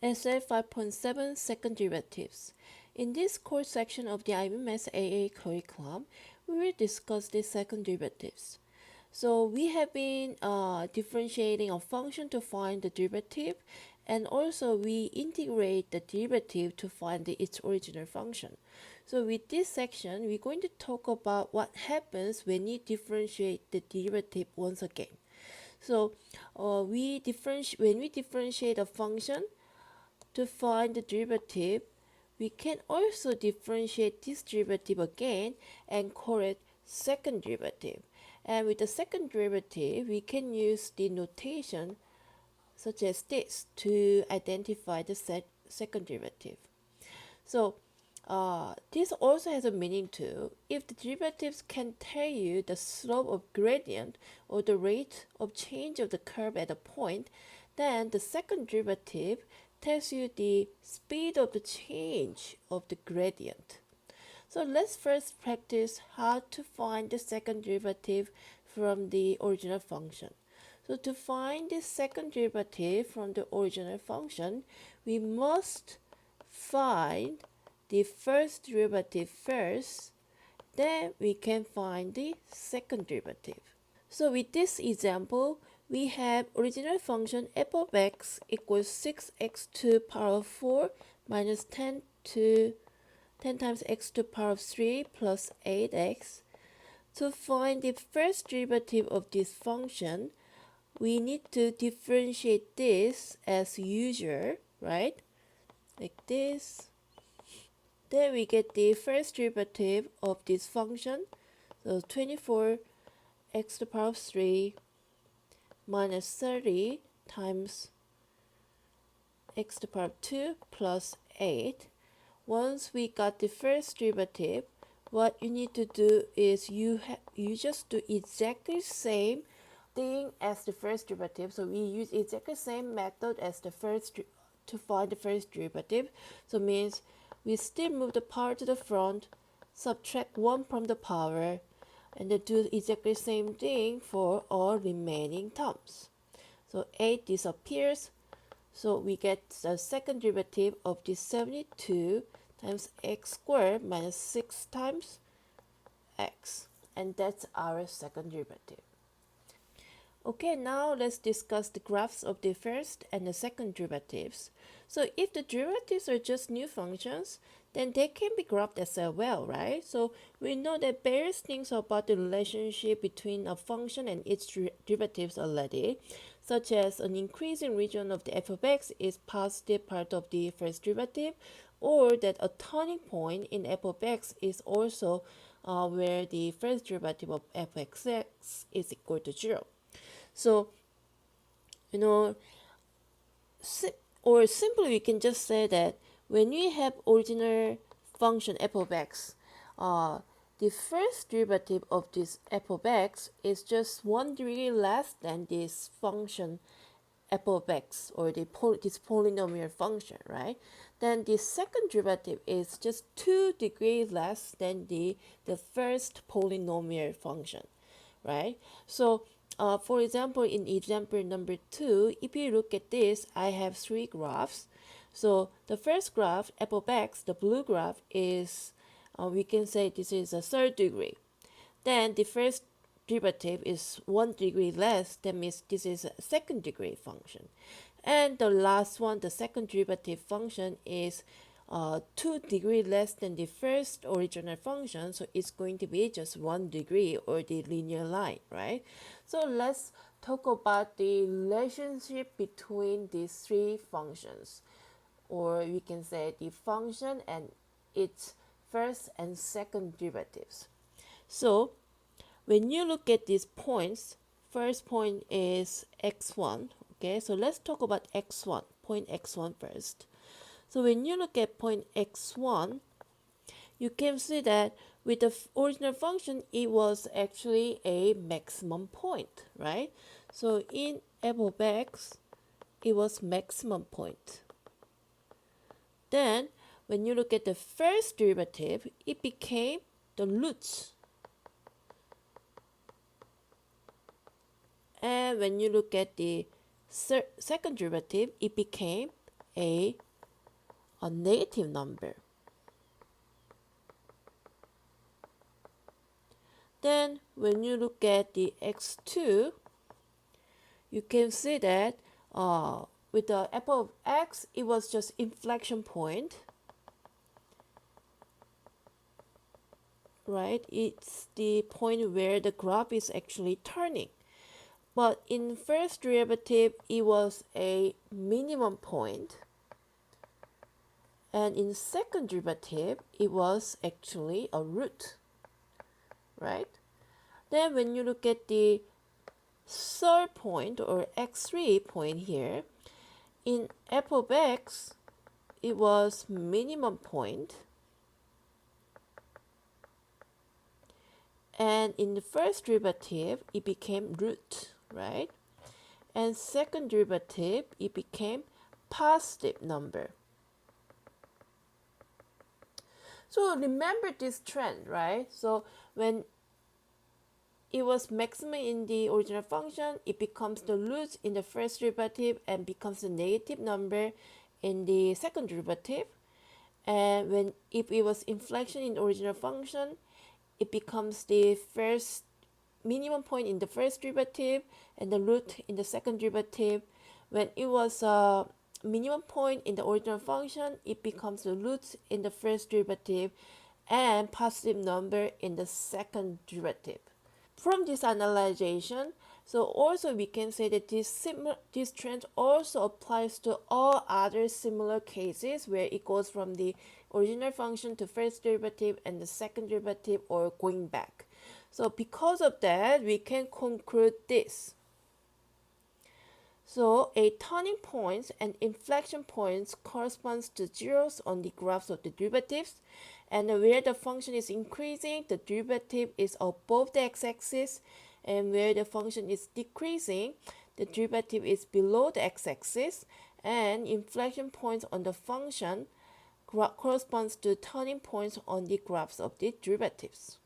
Essay 5.7 Second Derivatives. In this course section of the IB Math AA curriculum, we will discuss the second derivatives. So we have been differentiating a function to find the derivative, and also we integrate the derivative to find its original function. So with this section, we're going to talk about what happens when you differentiate the derivative once again. So when we differentiate a function, to find the derivative, we can also differentiate this derivative again and call it second derivative. And with the second derivative, we can use the notation such as this to identify the second derivative. So this also has a meaning too. If the derivatives can tell you the slope of gradient or the rate of change of the curve at a point, then the second derivative tells you the speed of the change of the gradient. So let's first practice how to find the second derivative from the original function. So to find the second derivative from the original function, we must find the first derivative first, then we can find the second derivative. So with this example, we have original function f of x equals 6x to the power of 4 minus 10 times x to the power of 3 plus 8x. To find the first derivative of this function, we need to differentiate this as usual, right? Like this. Then we get the first derivative of this function. So 24 x to the power of 3 minus 30 times x to the power of 2 plus 8. Once we got the first derivative, what you need to do is you just do exactly the same thing as the first derivative. So we use exactly the same method as the first to find the first derivative. So means we still move the power to the front, subtract 1 from the power, and then do exactly the same thing for all remaining terms. So 8 disappears, so we get the second derivative of this 72 times x squared minus 6 times x, and that's our second derivative. Okay, now let's discuss the graphs of the first and the second derivatives. So if the derivatives are just new functions, then they can be graphed as well, right? So we know that various things about the relationship between a function and its derivatives already, such as an increasing region of the f of x is positive part of the first derivative, or that a turning point in f of x is also where the first derivative of f of x is equal to 0. So, you know, or simply we can just say that when we have original function f of x, the first derivative of this f of x is just 1 degree less than this function f of x, or this polynomial function, right? Then the second derivative is just 2 degrees less than the first polynomial function, right? So for example, in example number 2, if you look at this, I have 3 graphs. So the first graph, f of x, the blue graph, is, we can say this is a third degree. Then the first derivative is 1 degree less, that means this is a second degree function. And the last one, the second derivative function, is 2 degrees less than the first original function, so it's going to be just 1 degree, or the linear line, right? So let's talk about the relationship between these 3 functions, or we can say the function and its first and second derivatives. So when you look at these points, first point is x1. Okay, so let's talk about x1, point x1 first. So when you look at point x1, you can see that with the original function, it was actually a maximum point, right? So in f of x, it was maximum point. Then when you look at the first derivative, it became the roots. And when you look at the second derivative, it became a negative number. Then when you look at the x2, you can see that with the f of x, it was just inflection point, right? It's the point where the graph is actually turning. But in first derivative, it was a minimum point. And in second derivative, it was actually a root, right? Then when you look at the third point or x3 point here, in f of x, it was minimum point. And in the first derivative, it became root, right? And second derivative, it became positive number. So remember this trend, right? So when it was maximum in the original function, it becomes the root in the first derivative and becomes the negative number in the second derivative. And if it was inflection in the original function, it becomes the first minimum point in the first derivative and the root in the second derivative. When it was a minimum point in the original function, it becomes the root in the first derivative and positive number in the second derivative. From this analyzation, so also we can say that this trend also applies to all other similar cases where it goes from the original function to first derivative and the second derivative or going back. So because of that, we can conclude this. So a turning point and inflection points corresponds to zeros on the graphs of the derivatives, and where the function is increasing, the derivative is above the x-axis, and where the function is decreasing, the derivative is below the x-axis, and inflection points on the function corresponds to turning points on the graphs of the derivatives.